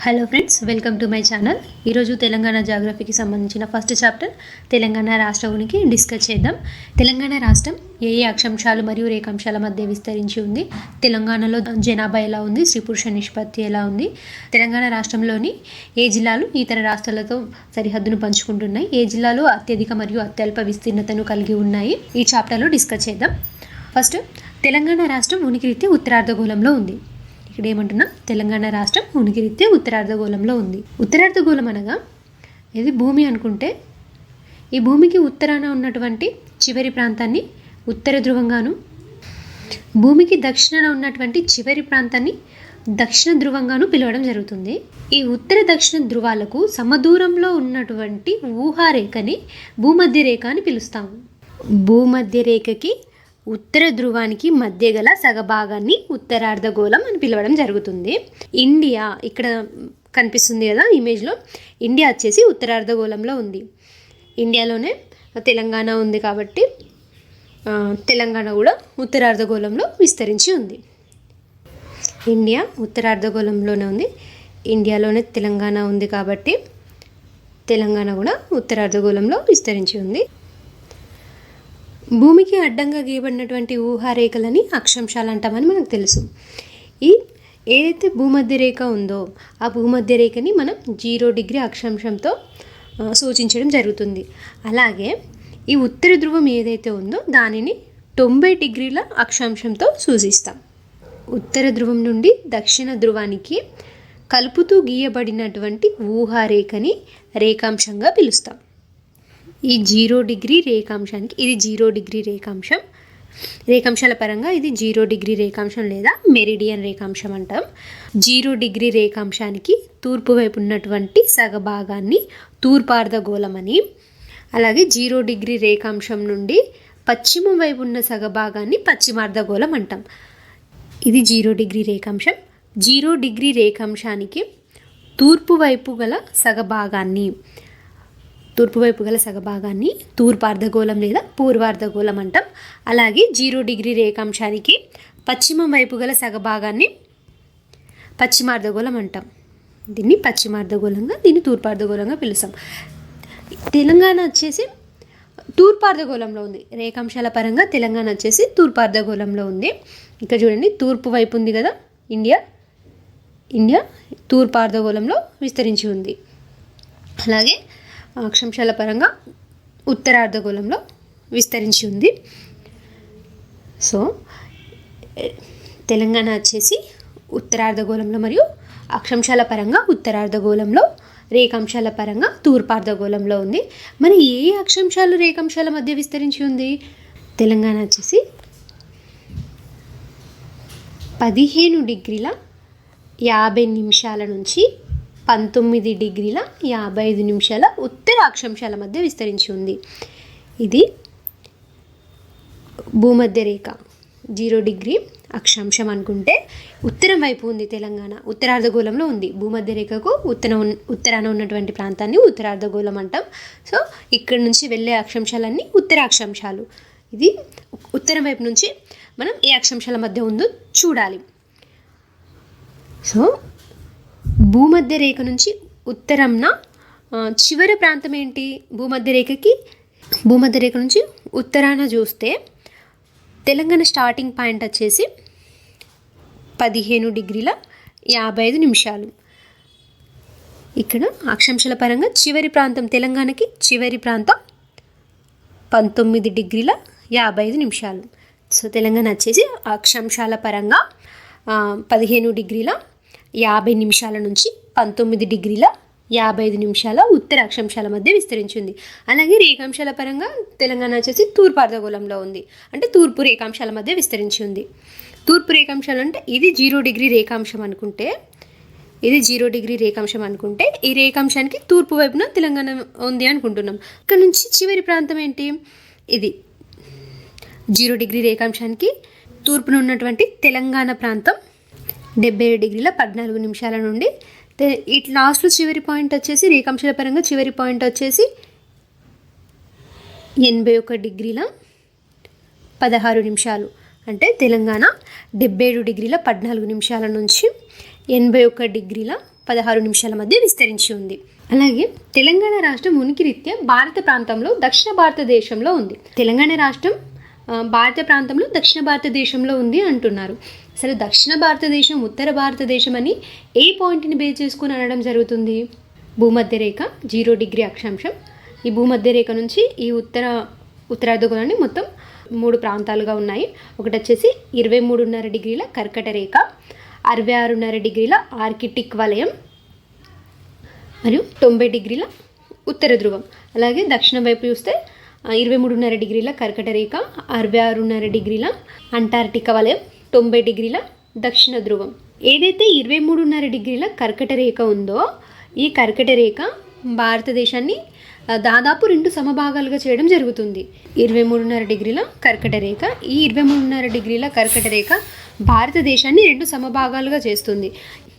Hello friends, welcome to my channel. ఈరోజు తెలంగాణ జాగ్రఫీకి సంబంధించిన first chapter Telangana రాష్ట్ర ఉనికి డిస్కస్ చేద్దాం. తెలంగాణ రాష్ట్రం ఏ ఏ అక్షాంశాలు మరియు రేఖాంశాల మధ్య విస్తరించి ఉంది, తెలంగాణలో జనాభా ఎలా ఉంది, స్త్రీ పురుష నిష్పత్తి ఎలా ఉంది, తెలంగాణ రాష్ట్రంలోని ఏ జిల్లాలు ఇతర రాష్ట్రాలతో సరిహద్దును పంచుకుంటున్నాయి, ఏ జిల్లాలు అత్యధిక మరియు అత్యల్ప విస్తీర్ణతను కలిగి ఉన్నాయి, ఈ చాప్టర్లో డిస్కస్ చేద్దాం. ఫస్ట్, తెలంగాణ రాష్ట్రం ఉనికిరీత్యా ఉత్తరార్ధగోళంలో ఉంది. ఇక్కడ ఏమంటున్నా, తెలంగాణ రాష్ట్రం ఉనికిరీత్యా ఉత్తరార్ధగోళంలో ఉంది. ఉత్తరార్ధగోళం అనగా ఇది భూమి అనుకుంటే, ఈ భూమికి ఉత్తరాన ఉన్నటువంటి చివరి ప్రాంతాన్ని ఉత్తర ధ్రువంగాను, భూమికి దక్షిణాన ఉన్నటువంటి చివరి ప్రాంతాన్ని దక్షిణ ధ్రువంగాను పిలవడం జరుగుతుంది. ఈ ఉత్తర దక్షిణ ధ్రువాలకు సమదూరంలో ఉన్నటువంటి ఊహారేఖని భూమధ్య రేఖ అని పిలుస్తాము. భూమధ్య రేఖకి ఉత్తర ధ్రువానికి మధ్య గల సగభాగాన్ని ఉత్తరార్ధగోళం అని పిలవడం జరుగుతుంది. ఇండియా ఇక్కడ కనిపిస్తుంది కదా ఇమేజ్లో, ఇండియా వచ్చేసి ఉత్తరార్ధగోళంలో ఉంది. ఇండియాలోనే తెలంగాణ ఉంది కాబట్టి తెలంగాణ కూడా ఉత్తరార్ధగోళంలో విస్తరించి ఉంది. ఇండియా ఉత్తరార్ధగోళంలోనే ఉంది, ఇండియాలోనే తెలంగాణ ఉంది కాబట్టి తెలంగాణ కూడా ఉత్తరార్ధగోళంలో విస్తరించి ఉంది. భూమికి అడ్డంగా గీయబడినటువంటి ఊహారేఖలని అక్షాంశాలు అంటామని మనకు తెలుసు. ఈ ఏదైతే భూమధ్య రేఖ ఉందో ఆ భూమధ్య రేఖని మనం 0 డిగ్రీ అక్షాంశంతో సూచించడం జరుగుతుంది. అలాగే ఈ ఉత్తర ధ్రువం ఏదైతే ఉందో దానిని 90 డిగ్రీల అక్షాంశంతో సూచిస్తాం. ఉత్తర ధ్రువం నుండి దక్షిణ ధ్రువానికి కలుపుతూ గీయబడినటువంటి ఊహారేఖని రేఖాంశంగా పిలుస్తాం. ఈ 0 డిగ్రీ రేఖాంశానికి ఇది 0 డిగ్రీ రేఖాంశం. రేఖాంశాల పరంగా ఇది 0 డిగ్రీ రేఖాంశం లేదా మెరిడియన్ రేఖాంశం అంటాం. 0 డిగ్రీ రేఖాంశానికి తూర్పు వైపు ఉన్నటువంటి సగభాగాన్ని తూర్పార్ధగోళం అని, అలాగే 0 డిగ్రీ రేఖాంశం నుండి పశ్చిమ వైపు ఉన్న సగభాగాన్ని పశ్చిమార్ధగోళం అంటాం. ఇది 0 డిగ్రీ రేఖాంశం. 0 డిగ్రీ రేఖాంశానికి తూర్పు వైపు గల సగభాగాన్ని తూర్పార్ధగోళం లేదా పూర్వార్ధగోళం అంటాం. అలాగే 0 డిగ్రీ రేఖాంశానికి పశ్చిమ వైపు గల సగభాగాన్ని పశ్చిమార్ధగోళం అంటాం. దీన్ని పశ్చిమార్ధగోళంగా, దీన్ని తూర్పార్ధగోళంగా పిలుస్తాం. తెలంగాణ వచ్చేసి తూర్పార్ధగోళంలో ఉంది. రేఖాంశాల పరంగా తెలంగాణ వచ్చేసి తూర్పార్ధగోళంలో ఉంది. ఇక్కడ చూడండి, తూర్పు వైపు ఉంది కదా ఇండియా తూర్పార్ధగోళంలో విస్తరించి ఉంది. అలాగే అక్షాంశాల పరంగా ఉత్తరార్ధగోళంలో విస్తరించి ఉంది. సో తెలంగాణ వచ్చేసి ఉత్తరార్ధగోళంలో మరియు అక్షాంశాల పరంగా ఉత్తరార్ధగోళంలో, రేఖాంశాల పరంగా తూర్పార్ధగోళంలో ఉంది. మరి ఏ అక్షాంశాలు రేఖాంశాల మధ్య విస్తరించి ఉంది? తెలంగాణ వచ్చేసి 15 డిగ్రీల 50 నిమిషాల నుంచి 19 డిగ్రీల 55 నిమిషాల ఉత్తర అక్షాంశాల మధ్య విస్తరించి ఉంది. ఇది భూమధ్య రేఖ 0 డిగ్రీ అక్షాంశం అనుకుంటే ఉత్తరం వైపు ఉంది తెలంగాణ, ఉత్తరార్ధగోళంలో ఉంది. భూమధ్య రేఖకు ఉత్తరాన ఉన్నటువంటి ప్రాంతాన్ని ఉత్తరార్ధగోళం అంటాం. సో ఇక్కడ నుంచి వెళ్ళే అక్షాంశాలన్నీ ఉత్తర అక్షాంశాలు. ఇది ఉత్తరం వైపు నుంచి మనం ఏ అక్షాంశాల మధ్య ఉందో చూడాలి. సో భూమధ్య రేఖ నుంచి ఉత్తరంన చివరి ప్రాంతం ఏంటి? భూమధ్య రేఖ నుంచి ఉత్తరాన చూస్తే తెలంగాణ స్టార్టింగ్ పాయింట్ వచ్చేసి 15 డిగ్రీల 55 నిమిషాలు. ఇక్కడ అక్షాంశాల పరంగా చివరి ప్రాంతం, తెలంగాణకి చివరి ప్రాంతం 19 డిగ్రీల 55 నిమిషాలు. సో తెలంగాణ వచ్చేసి అక్షాంశాల పరంగా 15 డిగ్రీల 50 నిమిషాల నుంచి 19 డిగ్రీల 55 నిమిషాల ఉత్తర అక్షాంశాల మధ్య విస్తరించింది. అలాగే రేఖాంశాల పరంగా తెలంగాణ వచ్చేసి తూర్పార్ధగోళంలో ఉంది, అంటే తూర్పు రేఖాంశాల మధ్య విస్తరించి ఉంది. తూర్పు రేఖాంశాలు అంటే ఇది 0 డిగ్రీ రేఖాంశం అనుకుంటే, ఈ రేఖాంశానికి తూర్పు వైపున తెలంగాణ ఉంది అనుకుంటున్నాం. ఇక్కడ నుంచి చివరి ప్రాంతం ఏంటి? ఇది 0 డిగ్రీ రేఖాంశానికి తూర్పున ఉన్నటువంటి తెలంగాణ ప్రాంతం 77 డిగ్రీల 14 నిమిషాల నుండి ఇట్లా లాస్ట్లో చివరి పాయింట్ వచ్చేసి రేఖాంశాల పరంగా చివరి పాయింట్ వచ్చేసి 81 డిగ్రీల 16 నిమిషాలు. అంటే తెలంగాణ 77 డిగ్రీల 14 నిమిషాల నుంచి 81 డిగ్రీల 16 నిమిషాల మధ్య విస్తరించి ఉంది. అలాగే తెలంగాణ రాష్ట్రం ఉనికిరీత్యా భారత ప్రాంతంలో దక్షిణ భారతదేశంలో ఉంది. తెలంగాణ రాష్ట్రం భారత ప్రాంతంలో దక్షిణ భారతదేశంలో ఉంది అంటున్నారు. అసలు దక్షిణ భారతదేశం, ఉత్తర భారతదేశం అని ఏ పాయింట్ని బేస్ చేసుకుని అనడం జరుగుతుంది? భూమధ్య రేఖ 0 డిగ్రీ అక్షాంశం. ఈ భూమధ్య రేఖ నుంచి ఈ ఉత్తరార్ధగోళాన్ని మొత్తం 3 ప్రాంతాలుగా ఉన్నాయి. ఒకటి వచ్చేసి 23.5 డిగ్రీల కర్కట రేఖ, 66.5 డిగ్రీల ఆర్కిటిక్ వలయం మరియు 90 డిగ్రీల ఉత్తర ధ్రువం. అలాగే దక్షిణం వైపు చూస్తే 23.5 డిగ్రీల కర్కట రేఖ, 66.5 డిగ్రీల అంటార్కిటిక్ వలయం, 90 డిగ్రీల దక్షిణ ధ్రువం. ఏదైతే 23.5 డిగ్రీల కర్కట రేఖ ఉందో ఈ కర్కట రేఖ భారతదేశాన్ని దాదాపు 2 సమభాగాలుగా చేయడం జరుగుతుంది. 23.5 డిగ్రీల కర్కట రేఖ, ఈ 23.5 డిగ్రీల కర్కట రేఖ భారతదేశాన్ని 2 సమభాగాలుగా చేస్తుంది.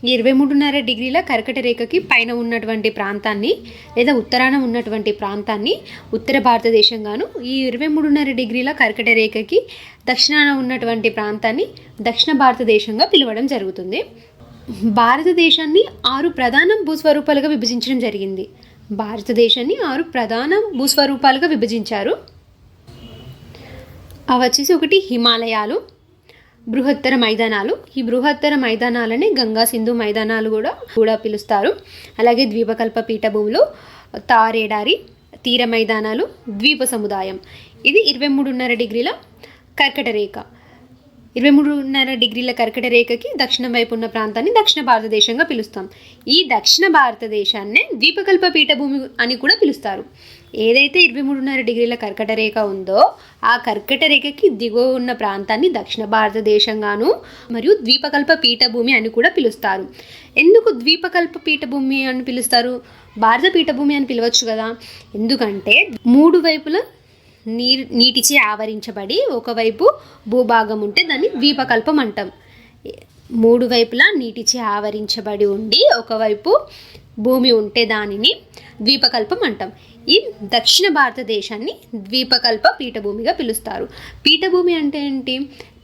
ఈ 23.5 డిగ్రీల కర్కట రేఖకి పైన ఉన్నటువంటి ప్రాంతాన్ని లేదా ఉత్తరాన ఉన్నటువంటి ప్రాంతాన్ని ఉత్తర భారతదేశంగాను, ఈ 23.5 డిగ్రీల కర్కట రేఖకి దక్షిణాన ఉన్నటువంటి ప్రాంతాన్ని దక్షిణ భారతదేశంగా పిలవడం జరుగుతుంది. భారతదేశాన్ని 6 ప్రధాన భూస్వరూపాలుగా విభజించడం జరిగింది. భారతదేశాన్ని 6 ప్రధాన భూస్వరూపాలుగా విభజించారు. అవి వచ్చేసి ఒకటి హిమాలయాలు, బృహత్తర మైదానాలు. ఈ బృహత్తర మైదానాలని గంగా సింధు మైదానాలు కూడా పిలుస్తారు. అలాగే ద్వీపకల్ప పీఠభూములు, తారేడారి, తీర మైదానాలు, ద్వీప సముదాయం. ఇది 23.5 డిగ్రీల కర్కట రేఖ. 23.5 డిగ్రీల కర్కట రేఖకి దక్షిణం వైపు ఉన్న ప్రాంతాన్ని దక్షిణ భారతదేశంగా పిలుస్తాం. ఈ దక్షిణ భారతదేశాన్నే ద్వీపకల్ప పీఠభూమి అని కూడా పిలుస్తారు. ఏదైతే 23.5 డిగ్రీల కర్కట రేఖ ఉందో ఆ కర్కట రేఖకి దిగువ ఉన్న ప్రాంతాన్ని దక్షిణ భారతదేశంగాను మరియు ద్వీపకల్ప పీఠభూమి అని కూడా పిలుస్తారు. ఎందుకు ద్వీపకల్ప పీఠభూమి అని పిలుస్తారు? భారత పీఠభూమి అని పిలవచ్చు కదా. ఎందుకంటే 3 వైపులా నీటిచే ఆవరించబడి ఒకవైపు భూభాగం ఉంటే దాన్ని ద్వీపకల్పం అంటాం. 3 వైపులా నీటిచే ఆవరించబడి ఉండి ఒకవైపు భూమి ఉంటే దానిని ద్వీపకల్పం అంటాం. ఈ దక్షిణ భారతదేశాన్ని ద్వీపకల్ప పీఠభూమిగా పిలుస్తారు. పీఠభూమి అంటే ఏంటి?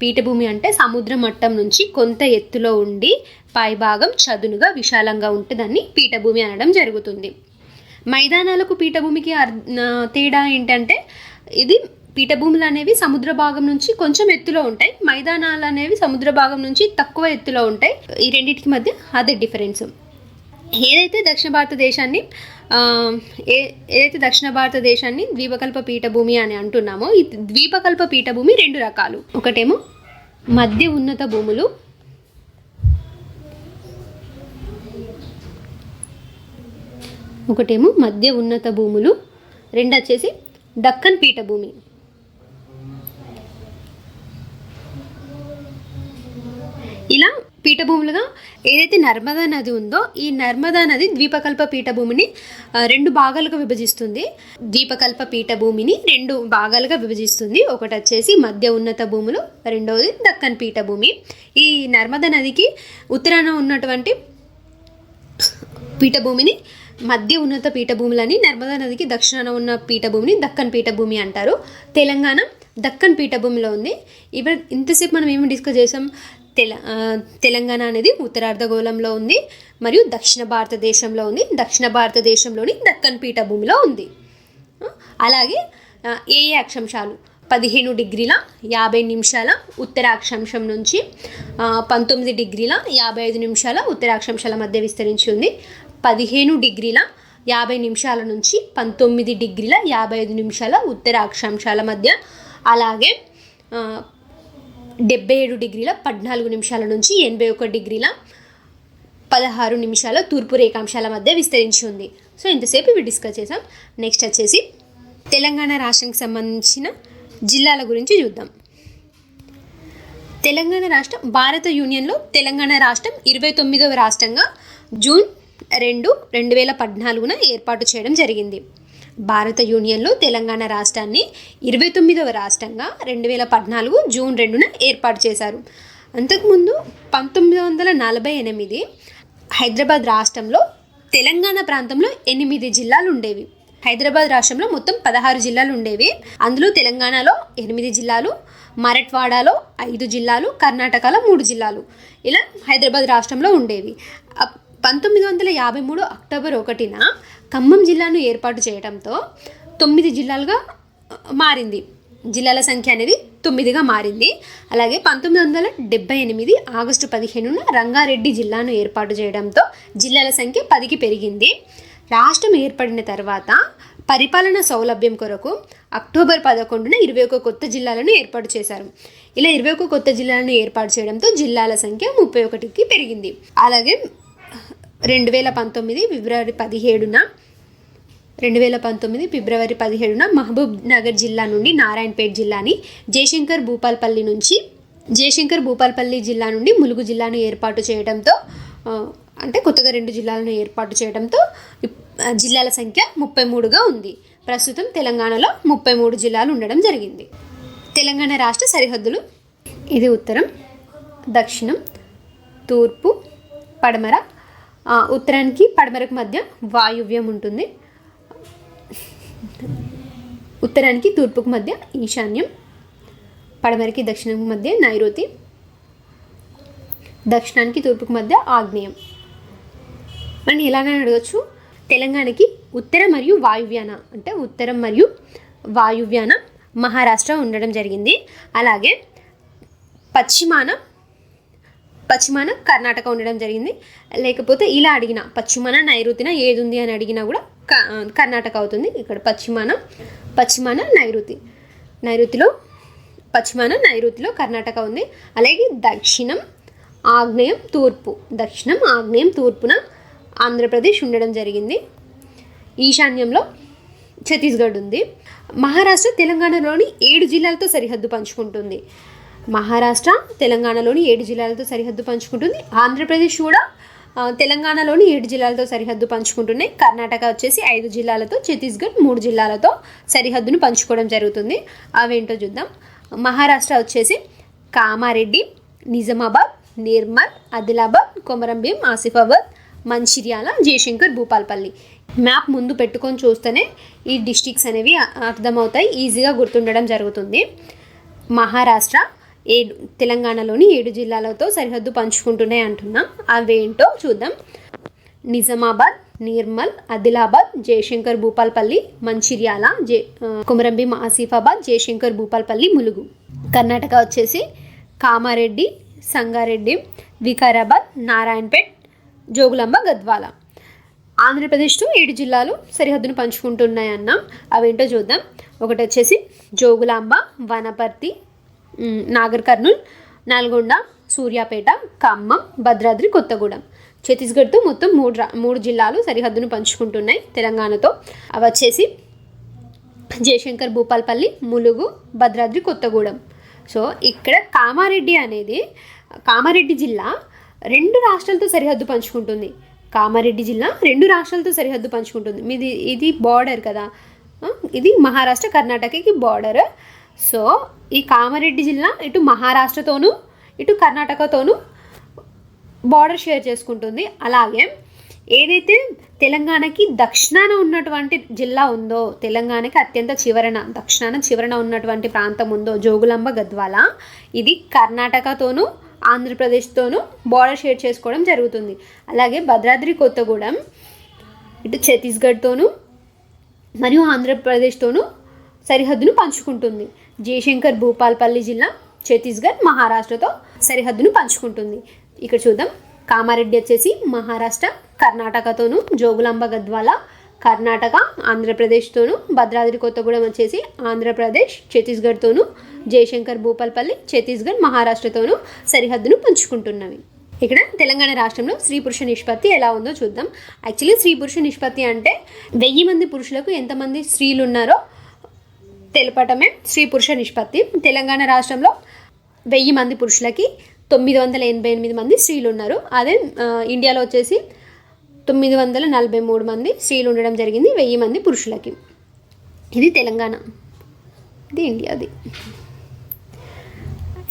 పీఠభూమి అంటే సముద్ర మట్టం నుంచి కొంత ఎత్తులో ఉండి పైభాగం చదునుగా విశాలంగా ఉంటే దాన్ని పీఠభూమి అనడం జరుగుతుంది. మైదానాలకు పీఠభూమికి తేడా ఏంటంటే ఇది పీఠభూములు అనేవి సముద్ర భాగం నుంచి కొంచెం ఎత్తులో ఉంటాయి, మైదానాలు అనేవి సముద్ర భాగం నుంచి తక్కువ ఎత్తులో ఉంటాయి. ఈ రెండింటికి మధ్య అదే డిఫరెన్స్. ఏదైతే దక్షిణ భారతదేశాన్ని ద్వీపకల్ప పీఠభూమి అని అంటున్నామో ఈ ద్వీపకల్ప పీఠభూమి 2 రకాలు. ఒకటేమో మధ్య ఉన్నత భూములు, రెండు వచ్చేసి దక్కన్ పీఠభూమి. ఇలా పీఠభూములుగా ఏదైతే నర్మదా నది ఉందో ఈ నర్మదా నది ద్వీపకల్ప పీఠభూమిని 2 భాగాలుగా విభజిస్తుంది. ద్వీపకల్ప పీఠభూమిని 2 భాగాలుగా విభజిస్తుంది. ఒకటి వచ్చేసి మధ్య ఉన్నత భూములు, రెండవది దక్కన్ పీఠభూమి. ఈ నర్మదా నదికి ఉత్తరాన ఉన్నటువంటి పీఠభూమిని మధ్య ఉన్నత పీఠభూములని, నర్మదా నదికి దక్షిణాన ఉన్న పీఠభూమిని దక్కన్ పీఠభూమి అంటారు. తెలంగాణ దక్కన్ పీఠభూమిలో ఉంది. ఇప్పుడు ఇంతసేపు మనం ఏమి డిస్కస్ చేసాం? తెలంగాణ అనేది ఉత్తరార్ధగోళంలో ఉంది మరియు దక్షిణ భారతదేశంలో ఉంది. దక్షిణ భారతదేశంలోని దక్కన్ పీఠభూమిలో ఉంది. అలాగే ఏ అక్షాంశాలు 15 డిగ్రీల 50 నిమిషాల ఉత్తర అక్షాంశం నుంచి 19 డిగ్రీల 55 నిమిషాల ఉత్తర అక్షాంశాల మధ్య విస్తరించి ఉంది. 15 డిగ్రీల 50 నిమిషాల నుంచి 19 డిగ్రీల 55 నిమిషాల ఉత్తర అక్షాంశాల మధ్య, అలాగే 77 డిగ్రీల 14 నిమిషాల నుంచి 81 డిగ్రీల 16 నిమిషాల తూర్పు రేఖాంశాల మధ్య విస్తరించి ఉంది. సో ఇంతసేపు ఇవి డిస్కస్ చేసాం. నెక్స్ట్ వచ్చేసి తెలంగాణ రాష్ట్రానికి సంబంధించిన జిల్లాల గురించి చూద్దాం. తెలంగాణ రాష్ట్రం భారత యూనియన్లో తెలంగాణ రాష్ట్రం 29వ రాష్ట్రంగా జూన్ 2, 2014న ఏర్పాటు చేయడం జరిగింది. భారత యూనియన్లో తెలంగాణ రాష్ట్రాన్ని 29వ రాష్ట్రంగా 2014 జూన్ 2న ఏర్పాటు చేశారు. అంతకుముందు 1948 హైదరాబాద్ రాష్ట్రంలో తెలంగాణ ప్రాంతంలో 8 జిల్లాలు ఉండేవి. హైదరాబాద్ రాష్ట్రంలో మొత్తం 16 జిల్లాలు ఉండేవి. అందులో తెలంగాణలో 8 జిల్లాలు, మరాఠ్వాడాలో 5 జిల్లాలు, కర్ణాటకలో 3 జిల్లాలు ఇలా హైదరాబాద్ రాష్ట్రంలో ఉండేవి. 1953 అక్టోబర్ 1న ఖమ్మం జిల్లాను ఏర్పాటు చేయడంతో 9 జిల్లాలుగా మారింది. జిల్లాల సంఖ్య అనేది 9గా మారింది. అలాగే 1978 ఆగస్టు 15న రంగారెడ్డి జిల్లాను ఏర్పాటు చేయడంతో జిల్లాల సంఖ్య 10కి పెరిగింది. రాష్ట్రం ఏర్పడిన తర్వాత పరిపాలన సౌలభ్యం కొరకు అక్టోబర్ 11న 21 కొత్త జిల్లాలను ఏర్పాటు చేశారు. ఇలా 21 కొత్త జిల్లాలను ఏర్పాటు చేయడంతో జిల్లాల సంఖ్య 31కి పెరిగింది. అలాగే 2019 ఫిబ్రవరి 17న మహబూబ్ నగర్ జిల్లా నుండి నారాయణపేట జిల్లాని, జయశంకర్ భూపాల్పల్లి జిల్లా నుండి ములుగు జిల్లాను ఏర్పాటు చేయడంతో, అంటే కొత్తగా 2 జిల్లాలను ఏర్పాటు చేయడంతో జిల్లాల సంఖ్య 33గా ఉంది. ప్రస్తుతం తెలంగాణలో 33 జిల్లాలు ఉండడం జరిగింది. తెలంగాణ రాష్ట్ర సరిహద్దులు ఇది ఉత్తరం, దక్షిణం, తూర్పు, పడమర. ఉత్తరానికి పడమరకు మధ్య వాయువ్యం ఉంటుంది. ఉత్తరానికి తూర్పుకు మధ్య ఈశాన్యం, పడమరకి దక్షిణం మధ్య నైరుతి, దక్షిణానికి తూర్పుకు మధ్య ఆగ్నేయం. మనం ఎలాగైనా అడగచ్చు. తెలంగాణకి ఉత్తరం మరియు వాయువ్యాన మహారాష్ట్ర ఉండడం జరిగింది. అలాగే పశ్చిమాన కర్ణాటక ఉండడం జరిగింది. లేకపోతే ఇలా అడిగిన పశ్చిమాన నైరుతిన ఏది ఉంది అని అడిగినా కూడా కర్ణాటక అవుతుంది. ఇక్కడ పశ్చిమాన నైరుతిలో కర్ణాటక ఉంది. అలాగే దక్షిణం ఆగ్నేయం తూర్పున ఆంధ్రప్రదేశ్ ఉండడం జరిగింది. ఈశాన్యంలో ఛత్తీస్గఢ్ ఉంది. మహారాష్ట్ర తెలంగాణలోని 7 జిల్లాలతో సరిహద్దు పంచుకుంటుంది. ఆంధ్రప్రదేశ్ కూడా తెలంగాణలోని 7 జిల్లాలతో సరిహద్దు పంచుకుంటున్నాయి. కర్ణాటక వచ్చేసి 5 జిల్లాలతో, ఛత్తీస్గఢ్ 3 జిల్లాలతో సరిహద్దును పంచుకోవడం జరుగుతుంది. అవేంటో చూద్దాం. మహారాష్ట్ర వచ్చేసి కామారెడ్డి, నిజామాబాద్, నిర్మల్, ఆదిలాబాద్, కొమరంభీం, ఆసిఫాబాద్, మంచిర్యాల, జయశంకర్, భూపాల్పల్లి. మ్యాప్ ముందు పెట్టుకొని చూస్తేనే ఈ డిస్ట్రిక్ట్స్ అనేవి అర్థమవుతాయి, ఈజీగా గుర్తుండడం జరుగుతుంది. మహారాష్ట్ర తెలంగాణలోని 7 జిల్లాలతో సరిహద్దు పంచుకుంటున్నాయి అంటున్నాం. అవేంటో చూద్దాం. నిజామాబాద్, నిర్మల్, ఆదిలాబాద్, జయశంకర్, భూపాల్పల్లి, మంచిర్యాల, కొమరంభీం, ఆసిఫాబాద్, జయశంకర్, భూపాల్పల్లి, ములుగు. కర్ణాటక వచ్చేసి కామారెడ్డి, సంగారెడ్డి, వికారాబాద్, నారాయణపేట్, జోగులాంబ, గద్వాల. ఆంధ్రప్రదేశ్తో 7 జిల్లాలు సరిహద్దును పంచుకుంటున్నాయి అన్నాం. అవేంటో చూద్దాం. ఒకటి వచ్చేసి జోగులాంబ, వనపర్తి, నాగర్ కర్నూల్, నల్గొండ, సూర్యాపేట, ఖమ్మం, భద్రాద్రి, కొత్తగూడెం. ఛత్తీస్గఢ్తో మొత్తం 3 జిల్లాలు సరిహద్దును పంచుకుంటున్నాయి తెలంగాణతో. అవి వచ్చేసి జయశంకర్, భూపాల్పల్లి, ములుగు, భద్రాద్రి, కొత్తగూడెం. సో ఇక్కడ కామారెడ్డి జిల్లా 2 రాష్ట్రాలతో సరిహద్దు పంచుకుంటుంది. ఇది బార్డర్ కదా, ఇది మహారాష్ట్ర కర్ణాటకకి బార్డర్. సో ఈ కామారెడ్డి జిల్లా ఇటు మహారాష్ట్రతోనూ ఇటు కర్ణాటకతోనూ బార్డర్ షేర్ చేసుకుంటుంది. అలాగే ఏదైతే తెలంగాణకి దక్షిణాన ఉన్నటువంటి జిల్లా ఉందో, తెలంగాణకి అత్యంత దక్షిణాన చివరన ఉన్నటువంటి ప్రాంతం ఉందో, జోగులాంబ, గద్వాల, ఇది కర్ణాటకతోనూ ఆంధ్రప్రదేశ్తోనూ బార్డర్ షేర్ చేసుకోవడం జరుగుతుంది. అలాగే భద్రాద్రి, కొత్తగూడెం ఇటు ఛత్తీస్గఢ్తోనూ మరియు ఆంధ్రప్రదేశ్తోనూ సరిహద్దును పంచుకుంటుంది. జయశంకర్, భూపాల్పల్లి జిల్లా ఛత్తీస్గఢ్, మహారాష్ట్రతో సరిహద్దును పంచుకుంటుంది. ఇక్కడ చూద్దాం. కామారెడ్డి వచ్చేసి మహారాష్ట్ర కర్ణాటకతోనూ, జోగులాంబ, గద్వాల కర్ణాటక ఆంధ్రప్రదేశ్తోనూ, భద్రాద్రి, కొత్తగూడెం వచ్చేసి ఆంధ్రప్రదేశ్ ఛత్తీస్గఢ్తోనూ, జయశంకర్, భూపాల్పల్లి ఛత్తీస్గఢ్, మహారాష్ట్రతోనూ సరిహద్దును పంచుకుంటున్నవి. ఇక్కడ తెలంగాణ రాష్ట్రంలో స్త్రీ పురుష నిష్పత్తి ఎలా ఉందో చూద్దాం. యాక్చువల్లీ స్త్రీ పురుష నిష్పత్తి అంటే 1000 మంది పురుషులకు ఎంతమంది స్త్రీలు ఉన్నారో తెలపటమే స్త్రీ పురుష నిష్పత్తి. తెలంగాణ రాష్ట్రంలో 1000 మంది పురుషులకి 988 మంది స్త్రీలు ఉన్నారు. అదే ఇండియాలో వచ్చేసి 943 మంది స్త్రీలు ఉండడం జరిగింది 1000 మంది పురుషులకి. ఇది తెలంగాణ, ఇది ఇండియాది.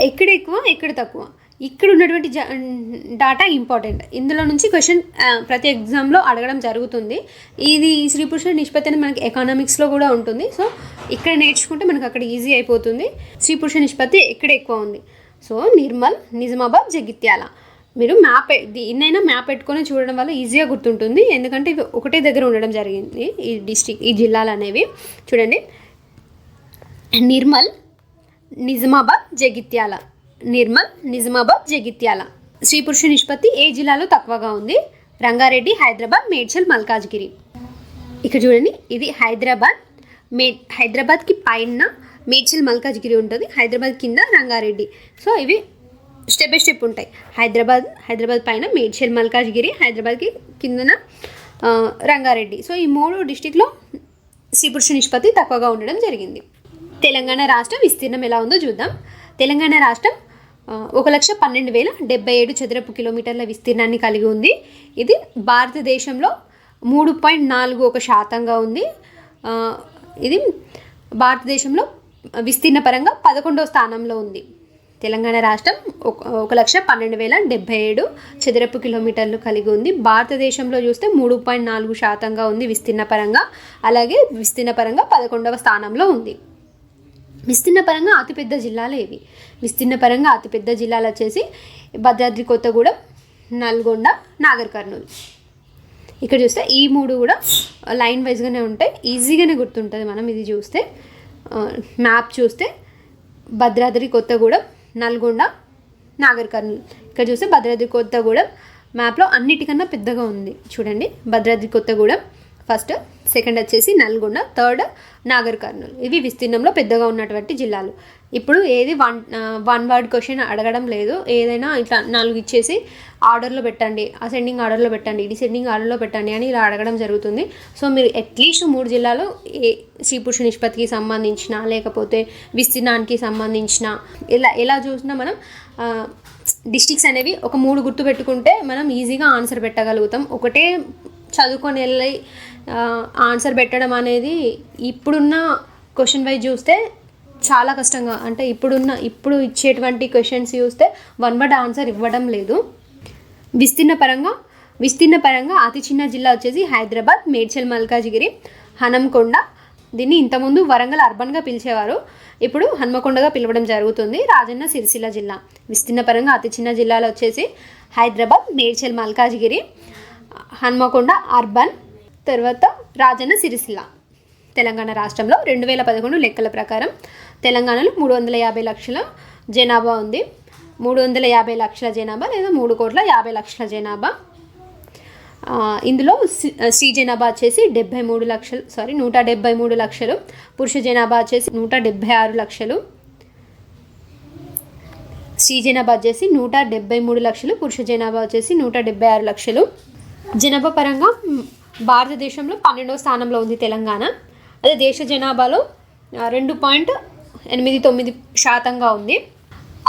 ఎక్కడ ఎక్కువ ఎక్కడ తక్కువ, ఇక్కడ ఉన్నటువంటి డాటా ఇంపార్టెంట్. ఇందులో నుంచి క్వశ్చన్ ప్రతి ఎగ్జామ్లో అడగడం జరుగుతుంది. ఇది స్త్రీ పురుషుల నిష్పత్తి అనేది మనకి ఎకనామిక్స్లో కూడా ఉంటుంది. సో ఇక్కడ నేర్చుకుంటే మనకు అక్కడ ఈజీ అయిపోతుంది. స్త్రీ పురుష నిష్పత్తి ఎక్కడ ఎక్కువ ఉంది. సో నిర్మల్, నిజామాబాద్, జగిత్యాల మీరు దీన్నైనా మ్యాప్ పెట్టుకొని చూడడం వల్ల ఈజీగా గుర్తుంటుంది, ఎందుకంటే ఇవి ఒకటే దగ్గర ఉండడం జరిగింది. ఈ జిల్లాలు అనేవి చూడండి, నిర్మల్, నిజామాబాద్, జగిత్యాల. నిర్మల్, నిజామాబాద్, జగిత్యాల. స్త్రీ పురుష నిష్పత్తి ఏ జిల్లాలో తక్కువగా ఉంది? రంగారెడ్డి, హైదరాబాద్, మేడ్చల్, మల్కాజ్గిరి. ఇక్కడ చూడండి, ఇది హైదరాబాద్కి పైన మేడ్చల్, మల్కాజ్గిరి ఉంటుంది, హైదరాబాద్ కింద రంగారెడ్డి. సో ఇవి స్టెప్ బై స్టెప్ ఉంటాయి. హైదరాబాద్ పైన మేడ్చల్, మల్కాజ్గిరి, హైదరాబాద్కి కిందన రంగారెడ్డి. సో ఈ 3 డిస్టిక్లో స్త్రీ పురుష నిష్పత్తి తక్కువగా ఉండడం జరిగింది. తెలంగాణ రాష్ట్రం విస్తీర్ణం ఎలా ఉందో చూద్దాం. తెలంగాణ రాష్ట్రం 1,12,077 చదరపు కిలోమీటర్ల విస్తీర్ణాన్ని కలిగి ఉంది. ఇది భారతదేశంలో 3.41% ఉంది. ఇది భారతదేశంలో విస్తీర్ణ పరంగా 11వ స్థానంలో ఉంది. తెలంగాణ రాష్ట్రం 1,12,077 చదరపు కిలోమీటర్లు కలిగి ఉంది. భారతదేశంలో చూస్తే 3.4% ఉంది విస్తీర్ణ పరంగా. అలాగే విస్తీర్ణ పరంగా 11వ స్థానంలో ఉంది. విస్తీర్ణ పరంగా అతిపెద్ద జిల్లాలు ఏవి? విస్తీర్ణ పరంగా అతిపెద్ద జిల్లాలు వచ్చేసి భద్రాద్రి కొత్తగూడెం, నల్గొండ, నాగర్ కర్నూలు. ఇక్కడ చూస్తే ఈ 3 కూడా లైన్ వైజ్గానే ఉంటాయి, ఈజీగానే గుర్తుంటుంది. మనం ఇది చూస్తే మ్యాప్ చూస్తే భద్రాద్రి కొత్తగూడెం, నల్గొండ, నాగర్ కర్నూలు. ఇక్కడ చూస్తే భద్రాద్రి కొత్తగూడెం మ్యాప్లో అన్నిటికన్నా పెద్దగా ఉంది. చూడండి, భద్రాద్రి కొత్తగూడెం ఫస్ట్, సెకండ్ వచ్చేసి నల్గొండ, థర్డ్ నాగర్ కర్నూలు. ఇవి విస్తీర్ణంలో పెద్దగా ఉన్నటువంటి జిల్లాలు. ఇప్పుడు ఏది వన్ వర్డ్ క్వశ్చన్ అడగడం లేదు. ఏదైనా ఇట్లా 4 ఇచ్చేసి ఆర్డర్లో పెట్టండి, అసెండింగ్ ఆర్డర్లో పెట్టండి, డిసెండింగ్ ఆర్డర్లో పెట్టండి అని ఇలా అడగడం జరుగుతుంది. సో మీరు అట్లీస్ట్ 3 జిల్లాలు స్త్రీ పురుష నిష్పత్తికి సంబంధించిన, లేకపోతే విస్తీర్ణానికి సంబంధించిన, ఎలా చూసినా మనం డిస్ట్రిక్ట్స్ అనేవి ఒక 3 గుర్తుపెట్టుకుంటే మనం ఈజీగా ఆన్సర్ పెట్టగలుగుతాం. ఒకటే చదువుకొని వెళ్ళి ఆన్సర్ పెట్టడం అనేది ఇప్పుడున్న క్వశ్చన్ వైజ్ చూస్తే చాలా కష్టంగా, అంటే ఇప్పుడు ఇచ్చేటువంటి క్వశ్చన్స్ చూస్తే 1 వర్డ్ ఆన్సర్ ఇవ్వడం లేదు. విస్తీర్ణ పరంగా అతి చిన్న జిల్లా వచ్చేసి హైదరాబాద్, మేడ్చల్, మల్కాజ్గిరి, హనంకొండ. దీన్ని ఇంతకుముందు వరంగల్ అర్బన్గా పిలిచేవారు, ఇప్పుడు హన్మకొండగా పిలవడం జరుగుతుంది. రాజన్న సిరిసిల్ల జిల్లా. విస్తీర్ణ పరంగా అతి చిన్న జిల్లాలు వచ్చేసి హైదరాబాద్, మేడ్చల్, మల్కాజ్గిరి, హన్మకొండ అర్బన్, తర్వాత రాజన్న సిరిసిల్ల. తెలంగాణ రాష్ట్రంలో 2011 లెక్కల ప్రకారం తెలంగాణలో 350 లక్షల జనాభా ఉంది. 350 లక్షల జనాభా లేదా 3,50,00,000 జనాభా. ఇందులో స్త్రీ జనాభా వచ్చేసి 173 లక్షలు, పురుష జనాభా వచ్చేసి 176 లక్షలు. స్త్రీ జనాభా వచ్చేసి 173 లక్షలు, పురుష జనాభా వచ్చేసి 176 లక్షలు. జనాభా పరంగా భారతదేశంలో 12వ స్థానంలో ఉంది తెలంగాణ. అదే దేశ జనాభాలో 2.89% ఉంది.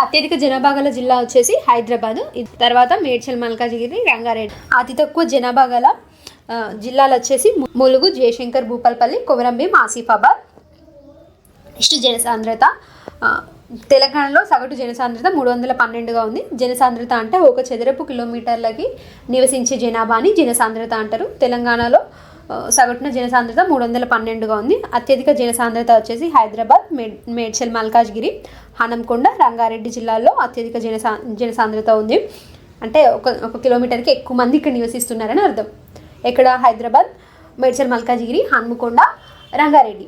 అత్యధిక జనాభా గల జిల్లా వచ్చేసి హైదరాబాద్, తర్వాత మేడ్చల్, మల్కాజ్గిరి, రంగారెడ్డి. అతి తక్కువ జనాభా గల జిల్లాలు వచ్చేసి ములుగు, జయశంకర్, భూపాలపల్లి, కొమరంభీం, ఆసిఫాబాద్. నెక్స్ట్ జనసాంద్రత. తెలంగాణలో సగటు జనసాంద్రత 312గా ఉంది. జనసాంద్రత అంటే 1 చదరపు కిలోమీటర్లకి నివసించే జనాభాని జనసాంద్రత అంటారు. తెలంగాణలో సగటున జనసాంద్రత 312గా ఉంది. అత్యధిక జనసాంద్రత వచ్చేసి హైదరాబాద్, మేడ్చల్, మల్కాజ్గిరి, హనంకొండ, రంగారెడ్డి జిల్లాల్లో అత్యధిక జనసాంద్రత ఉంది. అంటే ఒక కిలోమీటర్కి ఎక్కువ మంది ఇక్కడ నివసిస్తున్నారని అర్థం. ఇక్కడ హైదరాబాద్, మేడ్చల్, మల్కాజ్గిరి, హన్మకొండ, రంగారెడ్డి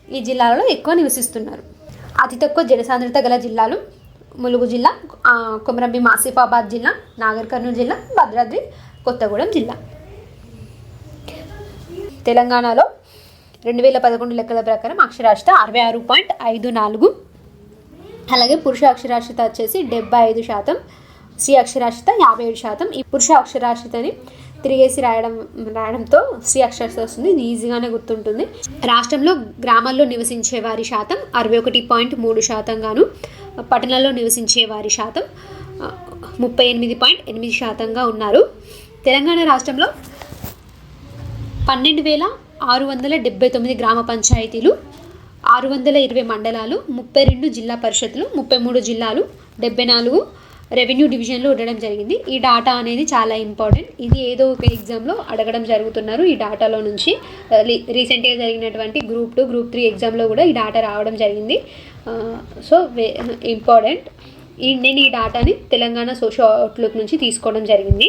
ఈ జిల్లాలలో ఎక్కువ నివసిస్తున్నారు. అతి తక్కువ జనసాంద్రత గల జిల్లాలు ములుగు జిల్లా, కొమరంభీం, ఆసిఫాబాద్ జిల్లా, నాగర్ కర్నూలు జిల్లా, భద్రాద్రి కొత్తగూడెం జిల్లా. తెలంగాణలో 2011 లెక్కల ప్రకారం అక్షరాస్యత 66.54. అలాగే పురుష అక్షరాస్యత వచ్చేసి 75%, స్త్రీ అక్షరాస్యత 57%. ఈ పురుష అక్షరాస్యతని తిరిగేసి రాయడంతో స్త్రీ అక్షరాస్యత వస్తుంది. ఇది ఈజీగానే గుర్తుంటుంది. రాష్ట్రంలో గ్రామాల్లో నివసించే వారి శాతం 61.3% గాను, పట్టణాల్లో నివసించే వారి శాతం 38.8%గా ఉన్నారు. తెలంగాణ రాష్ట్రంలో 12,679 గ్రామ పంచాయతీలు, 620 మండలాలు, 32 జిల్లా పరిషత్లు, 33 జిల్లాలు, 74 రెవెన్యూ డివిజన్లో ఉండడం జరిగింది. ఈ డాటా అనేది చాలా ఇంపార్టెంట్. ఇది ఏదో ఒక ఎగ్జామ్లో అడగడం జరుగుతున్నారు. ఈ డాటాలో నుంచి రీసెంట్గా జరిగినటువంటి గ్రూప్ 2, గ్రూప్ 3 ఎగ్జామ్లో కూడా ఈ డాటా రావడం జరిగింది. So important. నేను ఈ డాటాని తెలంగాణ సోషల్ అవుట్లుక్ నుంచి తీసుకోవడం జరిగింది.